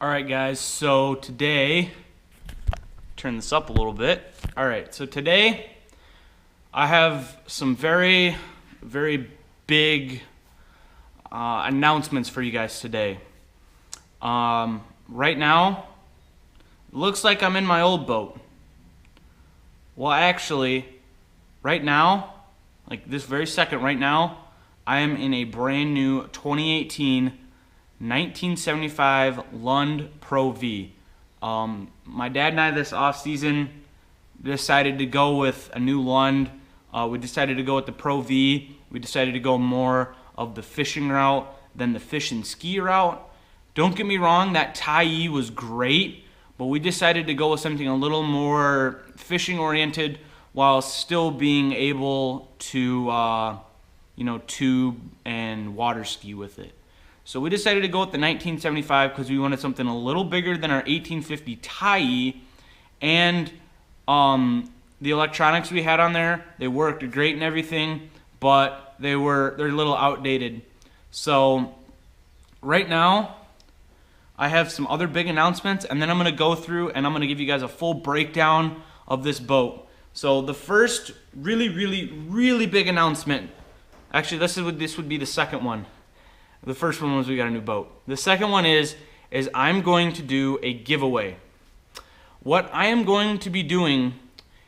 Alright guys, so today, turn this up a little bit. Alright, so today I have some very big announcements for you guys today. Right now, it looks like I'm in my old boat. Well, actually, right now, like this very second right now, I am in a brand new 2018 1975 Lund Pro V. My dad and I this off season decided to go with a new Lund. We decided to go with the Pro V. We decided to go more of the fishing route than the fish and ski route. Don't get me wrong, that tie was great, but we decided to go with something a little more fishing oriented while still being able to tube and water ski with it. So we decided to go with the 1975 because we wanted something a little bigger than our 1850 tie, and the electronics we had on there, they worked great and everything, but they're a little outdated. So right now I have some other big announcements, and then I'm going to go through and I'm going to give you guys a full breakdown of this boat. So the first really big announcement, actually this would be the second one. The first one was we got a new boat. The second one is I'm going to do a giveaway. What I am going to be doing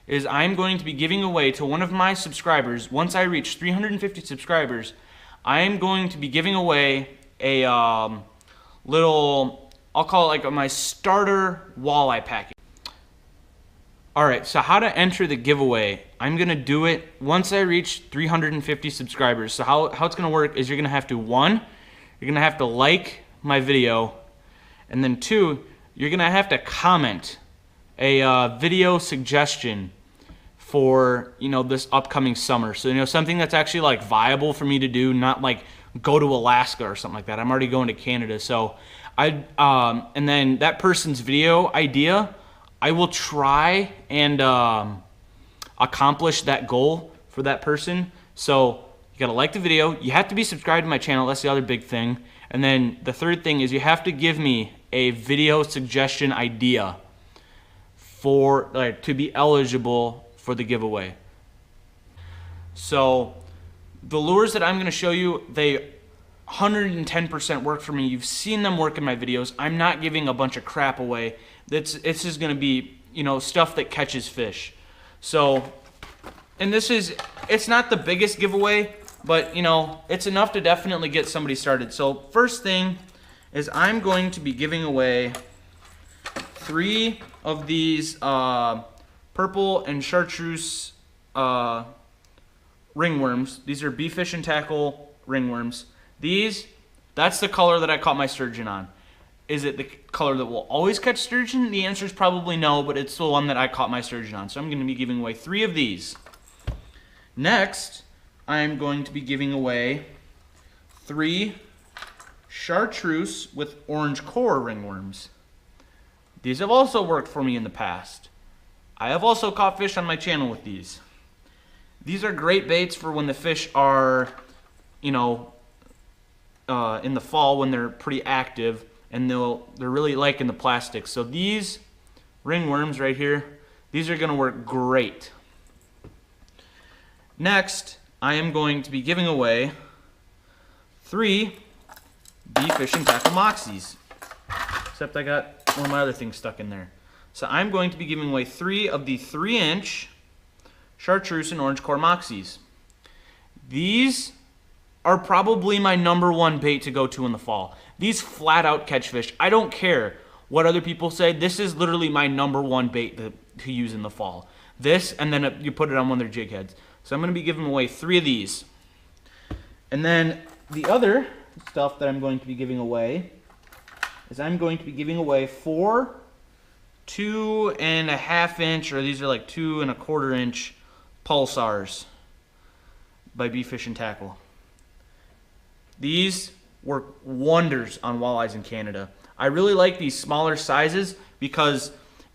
is I'm going to be giving away to one of my subscribers. Once I reach 350 subscribers, I am going to be giving away a little, I'll call it like my starter walleye package. Alright, so how to enter the giveaway. I'm going to do it once I reach 350 subscribers. So how it's going to work is you're going to have to, one, you're going to have to like my video, and then two, you're going to have to comment a video suggestion for, this upcoming summer. So, something that's actually like viable for me to do, not like go to Alaska or something like that. I'm already going to Canada. So and then that person's video idea, I will try and accomplish that goal for that person. So you gotta like the video. You have to be subscribed to my channel. That's the other big thing. And then the third thing is you have to give me a video suggestion idea for to be eligible for the giveaway. So the lures that I'm going to show you, they 110% work for me. You've seen them work in my videos. I'm not giving a bunch of crap away. It's just going to be, stuff that catches fish. So, and it's not the biggest giveaway, but, it's enough to definitely get somebody started. So first thing is I'm going to be giving away 3 of these purple and chartreuse ringworms. These are Beef Fish and Tackle ringworms. That's the color that I caught my sturgeon on. Is it the color that will always catch sturgeon? The answer is probably no, but it's the one that I caught my sturgeon on. So I'm going to be giving away 3 of these. Next, I'm going to be giving away 3 chartreuse with orange core ringworms. These have also worked for me in the past. I have also caught fish on my channel with these. These are great baits for when the fish are, in the fall when they're pretty active, and they're really liking the plastic. So these ringworms right here, these are going to work great. Next, I am going to be giving away 3 Beef Fish and Tackle Moxies. Except I got one of my other things stuck in there. So I'm going to be giving away 3 of the 3-inch chartreuse and orange core Moxies. These are probably my #1 bait to go to in the fall. These flat out catch fish. I don't care what other people say. This is literally my #1 bait to use in the fall. This, and then you put it on one of their jig heads. So I'm going to be giving away 3 of these. And then the other stuff that I'm going to be giving away is I'm going to be giving away 4 2.5 inch, or these are like 2 1/4 inch pulsars by Beef Fish and Tackle. These work wonders on walleyes in Canada. I really like these smaller sizes because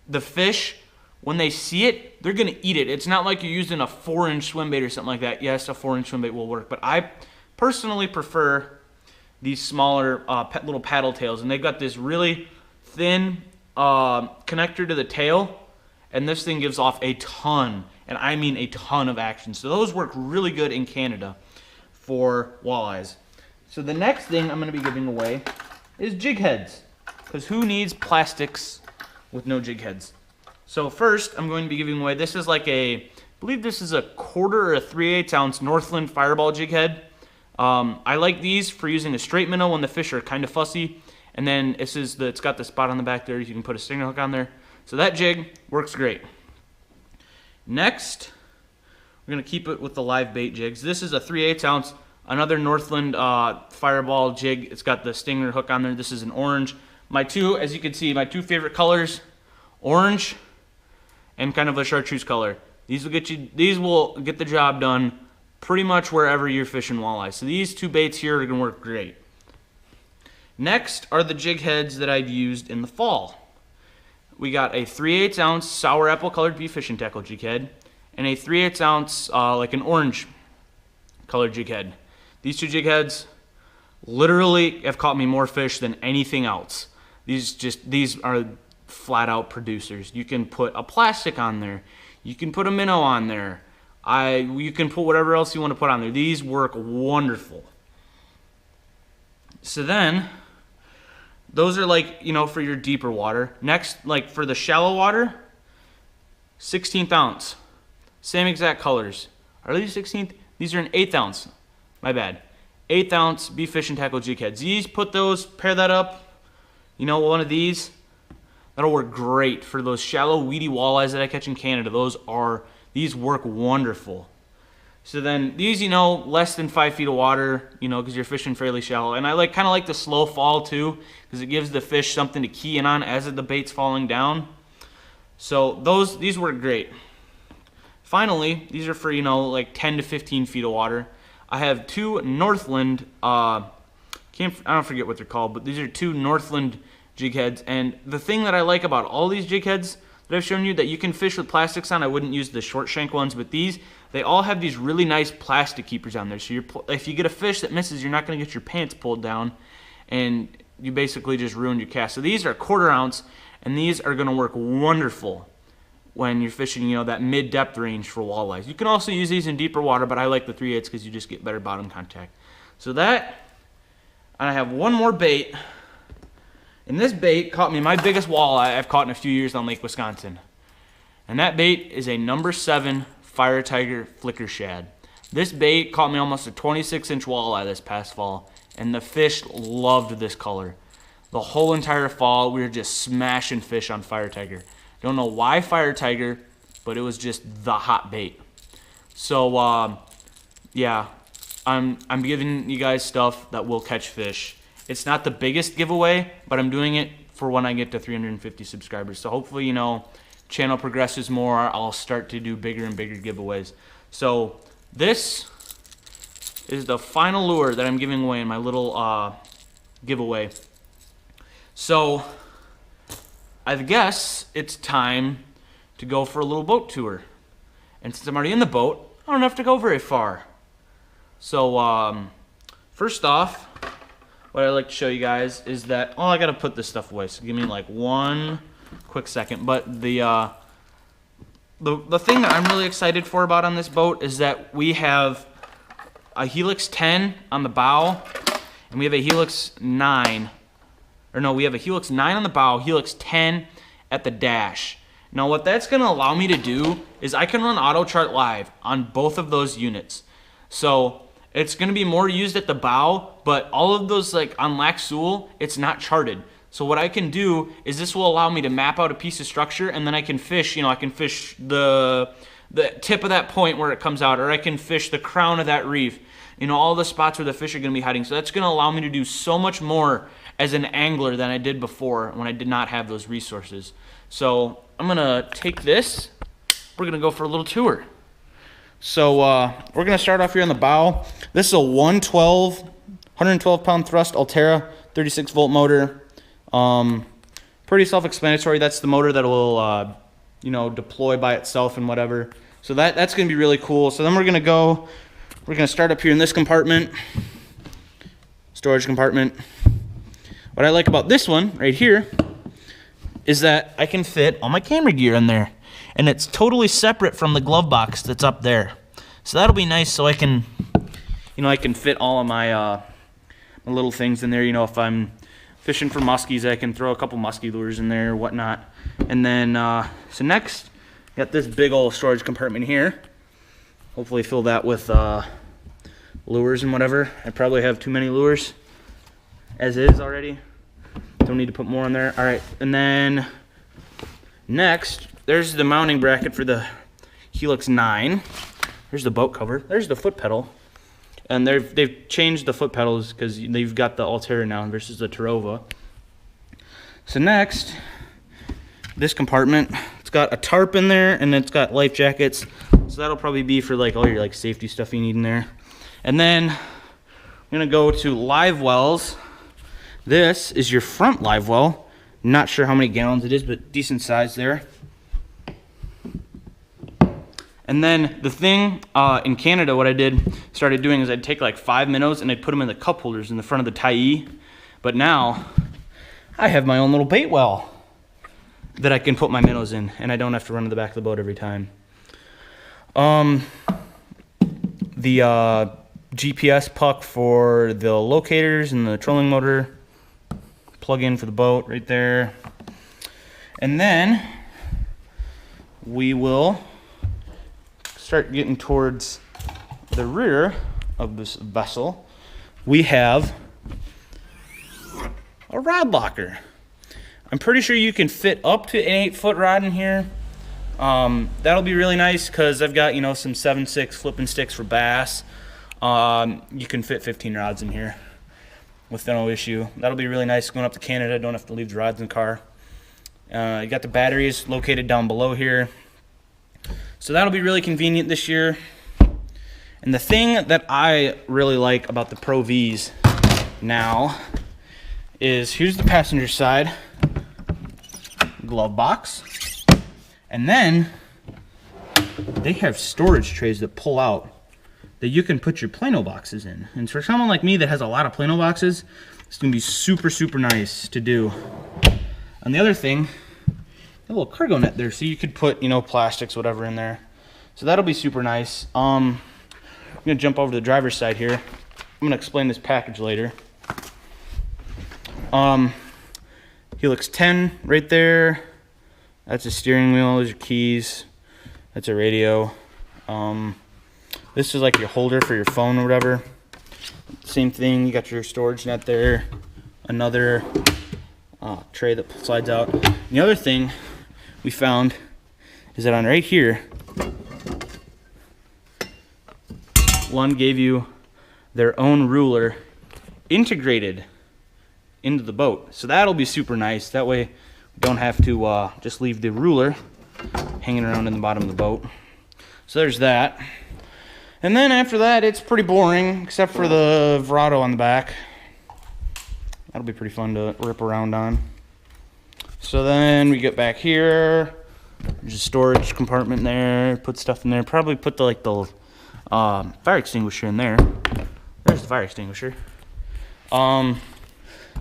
the fish, when they see it, they're going to eat it. It's not like you're using a 4-inch swim bait or something like that. Yes, a 4-inch swim bait will work, but I personally prefer these smaller little paddle tails, and they've got this really thin connector to the tail, and this thing gives off a ton, and I mean a ton of action. So those work really good in Canada for walleyes. So the next thing I'm going to be giving away is jig heads, because who needs plastics with no jig heads? So first, I'm going to be giving away, this is like I believe this is a 1/4 or a 3/8 ounce Northland Fireball jig head. I like these for using a straight minnow when the fish are kind of fussy. And then it's got the spot on the back there. You can put a stinger hook on there. So that jig works great. Next, we're going to keep it with the live bait jigs. This is a 3/8 ounce, another Northland Fireball jig. It's got the stinger hook on there. This is an orange. As you can see, my two favorite colors, orange and kind of a chartreuse color. These will get the job done pretty much wherever you're fishing walleye. So these two baits here are going to work great. Next are the jig heads that I've used in the fall. We got a 3/8 ounce sour apple colored beef fishing tackle jig head and a 3/8 ounce like an orange colored jig head. These two jig heads literally have caught me more fish than anything else. These are flat out producers. You can put a plastic on there. You can put a minnow on there. You can put whatever else you want to put on there. These work wonderful. So then, those are like, for your deeper water. Next, like for the shallow water, 16th ounce. Same exact colors. Are these 16th? These are an 1/8 ounce. My bad. 1/8 ounce beef fishing tackle jig heads. Pair that up, one of these. That'll work great for those shallow, weedy walleyes that I catch in Canada. These work wonderful. So then these, less than 5 feet of water, because you're fishing fairly shallow. And I kind of like the slow fall too, because it gives the fish something to key in on as the bait's falling down. So these work great. Finally, these are for, 10 to 15 feet of water. I have two Northland, I don't forget what they're called, but these are two Northland jig heads. And the thing that I like about all these jig heads that I've shown you that you can fish with plastics on, I wouldn't use the short shank ones, but they all have these really nice plastic keepers on there. So if you get a fish that misses, you're not going to get your pants pulled down, and you basically just ruined your cast. So these are 1/4 ounce, and these are going to work wonderful when you're fishing, that mid-depth range for walleyes. You can also use these in deeper water, but I like the 3/8 because you just get better bottom contact. So and I have one more bait. And this bait caught me my biggest walleye I've caught in a few years on Lake Wisconsin. And that bait is a number 7 Fire Tiger Flicker Shad. This bait caught me almost a 26-inch walleye this past fall, and the fish loved this color. The whole entire fall, we were just smashing fish on Fire Tiger. Don't know why Fire Tiger, but it was just the hot bait. So, yeah, I'm giving you guys stuff that will catch fish. It's not the biggest giveaway, but I'm doing it for when I get to 350 subscribers. So hopefully, channel progresses more, I'll start to do bigger and bigger giveaways. So this is the final lure that I'm giving away in my little giveaway. So I guess it's time to go for a little boat tour. And since I'm already in the boat, I don't have to go very far. So first off, what I'd like to show you guys is that, I gotta put this stuff away, so give me like one quick second. But the thing that I'm really excited for about on this boat is that we have a Helix 10 on the bow, and we have a Helix 9, we have a Helix 9 on the bow, Helix 10 at the dash. Now what that's gonna allow me to do is I can run auto chart live on both of those units. So it's going to be more used at the bow, but all of those, on Lac Seul, it's not charted. So what I can do is this will allow me to map out a piece of structure, and then I can fish, I can fish the tip of that point where it comes out, or I can fish the crown of that reef, all the spots where the fish are going to be hiding. So that's going to allow me to do so much more as an angler than I did before when I did not have those resources. So I'm going to take this. We're going to go for a little tour. So we're going to start off here on the bow. This is a 112 pound thrust Altera 36 volt motor. Pretty self-explanatory. That's the motor that will deploy by itself and whatever. So that's going to be really cool. So then we're going to start up here in this compartment, storage compartment. What I like about this one right here is that I can fit all my camera gear in there. And it's totally separate from the glove box that's up there. So that'll be nice, so I can, I can fit all of my, my little things in there. If I'm fishing for muskies, I can throw a couple muskie lures in there or whatnot. And then, so next, got this big old storage compartment here. Hopefully fill that with lures and whatever. I probably have too many lures as is already. Don't need to put more in there. All right, and then next, there's the mounting bracket for the Helix 9. There's the boat cover. There's the foot pedal. And they've changed the foot pedals because they've got the Altera now versus the Terova. So next, this compartment, it's got a tarp in there and it's got life jackets. So that'll probably be for like all your safety stuff you need in there. And then I'm gonna go to live wells. This is your front live well. Not sure how many gallons it is, but decent size there. And then the thing in Canada, what I started doing is I'd take like 5 minnows and I'd put them in the cup holders in the front of the tie. But now I have my own little bait well that I can put my minnows in, and I don't have to run to the back of the boat every time. The GPS puck for the locators and the trolling motor. Plug in for the boat right there. And then we will start getting towards the rear of this vessel. We have a rod locker. I'm pretty sure you can fit up to an 8-foot rod in here. That'll be really nice because I've got some 7/6 flipping sticks for bass. You can fit 15 rods in here with no issue. That'll be really nice going up to Canada. Don't have to leave the rods in the car. You got the batteries located down below here. So that'll be really convenient this year. And the thing that I really like about the Pro Vs now is here's the passenger side glove box. And then they have storage trays that pull out that you can put your Plano boxes in. And for someone like me that has a lot of Plano boxes, it's gonna be super, super nice to do. And the other thing, a little cargo net there, so you could put, plastics, whatever in there. So that'll be super nice. I'm gonna jump over to the driver's side here. I'm gonna explain this package later. Helix 10 right there. That's a steering wheel, those are keys. That's a radio. This is like your holder for your phone or whatever. Same thing, you got your storage net there. Another tray that slides out. And the other thing we found is that on right here, Lund gave you their own ruler integrated into the boat. So that'll be super nice. That way we don't have to just leave the ruler hanging around in the bottom of the boat. So there's that. And then after that, it's pretty boring, except for the Verado on the back. That'll be pretty fun to rip around on. So then we get back here. There's a storage compartment there. Put stuff in there. Probably put the fire extinguisher in there. There's the fire extinguisher.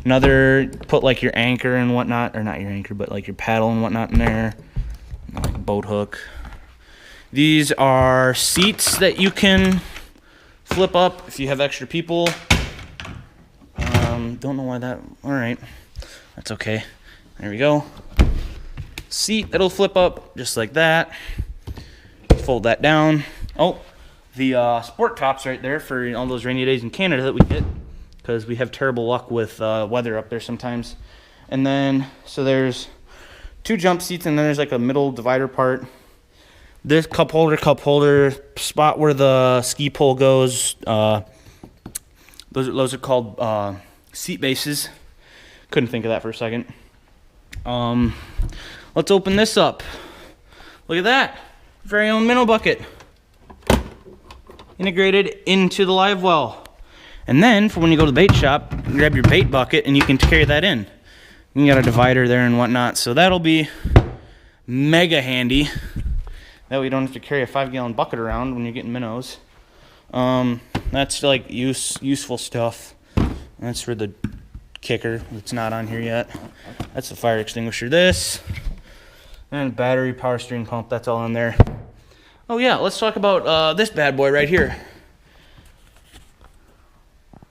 Another, put like your anchor and whatnot, or not your anchor, but like your paddle and whatnot in there. Like a boat hook. These are seats that you can flip up if you have extra people. Don't know why that, all right, that's okay. There we go. Seat that'll flip up just like that. Fold that down. Oh, the sport tops right there for all those rainy days in Canada that we get, because we have terrible luck with weather up there sometimes. And then, so there's 2 jump seats, and then there's like a middle divider part. This cup holder, spot where the ski pole goes. Those are called seat bases. Couldn't think of that for a second. Let's open this up. Look at that. Very own minnow bucket. Integrated into the live well. And then, for when you go to the bait shop, you grab your bait bucket and you can carry that in. You got a divider there and whatnot, so that'll be mega handy. That way you don't have to carry a 5-gallon bucket around when you're getting minnows. That's like useful stuff. That's for the kicker that's not on here yet. That's the fire extinguisher. This and battery, power steering pump, that's all on there. Oh yeah, let's talk about this bad boy right here.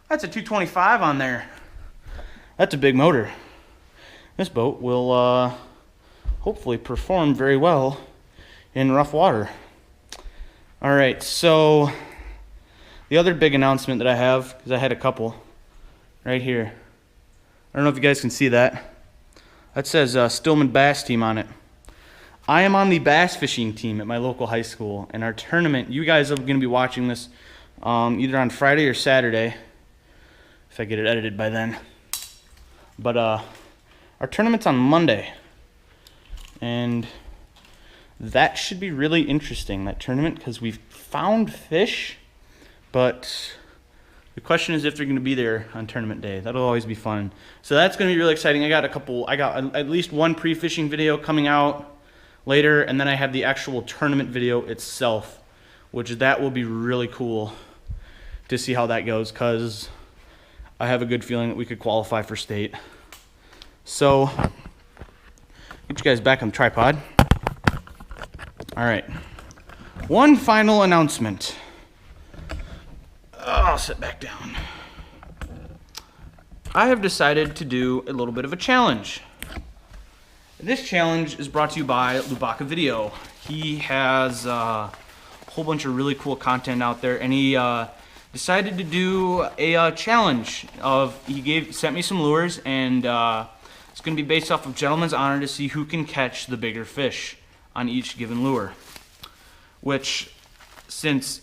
That's a 225 on there. That's a big motor. This boat will hopefully perform very well in rough water. All right, so the other big announcement that I have, because I had a couple right here. I don't know if you guys can see that. That says Stillman Bass Team on it. I am on the bass fishing team at my local high school, and our tournament, you guys are going to be watching this either on Friday or Saturday, if I get it edited by then. But our tournament's on Monday, and that should be really interesting, that tournament, because we've found fish, but the question is if they're going to be there on tournament day. That'll always be fun. So that's going to be really exciting. I got at least one pre-fishing video coming out later, and then I have the actual tournament video itself, which that will be really cool to see how that goes, because I have a good feeling that we could qualify for state. So, get you guys back on the tripod. All right. One final announcement. I'll sit back down. I have decided to do a little bit of a challenge. This challenge is brought to you by Lubaka Video. He has a whole bunch of really cool content out there, and he decided to do a challenge of, sent me some lures, and it's going to be based off of gentleman's honor to see who can catch the bigger fish on each given lure. Which, since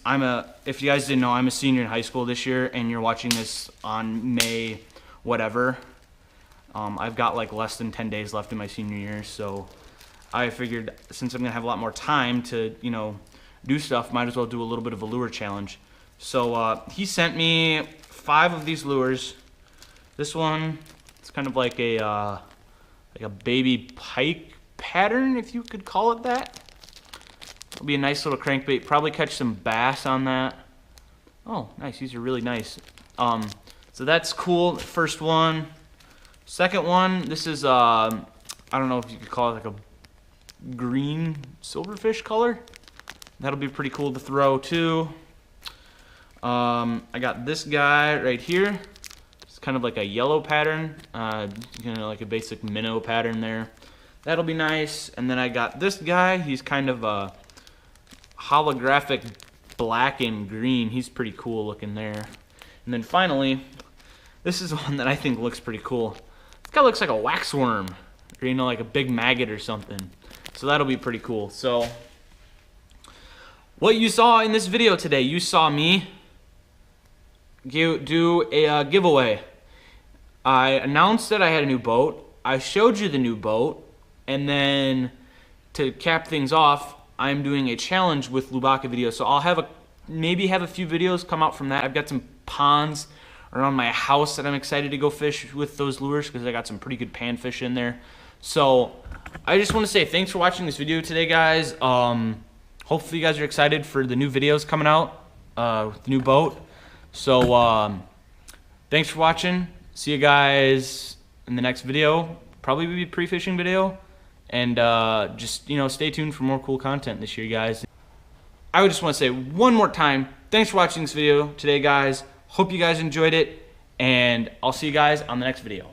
if you guys didn't know, I'm a senior in high school this year, and you're watching this on May whatever, I've got like less than 10 days left in my senior year, so I figured since I'm going to have a lot more time to, do stuff, might as well do a little bit of a lure challenge. So he sent me 5 of these lures. This one, it's kind of like a baby pike pattern, if you could call it that. It'll be a nice little crankbait. Probably catch some bass on that. Oh, nice. These are really nice. So that's cool. First one. Second one, this is, I don't know if you could call it like a green silverfish color. That'll be pretty cool to throw too. I got this guy right here. It's kind of like a yellow pattern, like a basic minnow pattern there. That'll be nice. And then I got this guy. He's kind of a holographic black and green. He's pretty cool looking there. And then finally, this is one that I think looks pretty cool. This guy looks like a wax worm, or like a big maggot or something. So that'll be pretty cool. So what you saw in this video today, you saw me do a giveaway. I announced that I had a new boat. I showed you the new boat, and then to cap things off, I'm doing a challenge with Lubaka Video. So I'll maybe have a few videos come out from that. I've got some ponds around my house that I'm excited to go fish with those lures, because I got some pretty good panfish in there. So I just want to say thanks for watching this video today, guys. Hopefully you guys are excited for the new videos coming out with the new boat. So thanks for watching. See you guys in the next video. Probably be a pre-fishing video. And just, stay tuned for more cool content this year, guys. I would just want to say one more time, thanks for watching this video today, guys. Hope you guys enjoyed it, and I'll see you guys on the next video.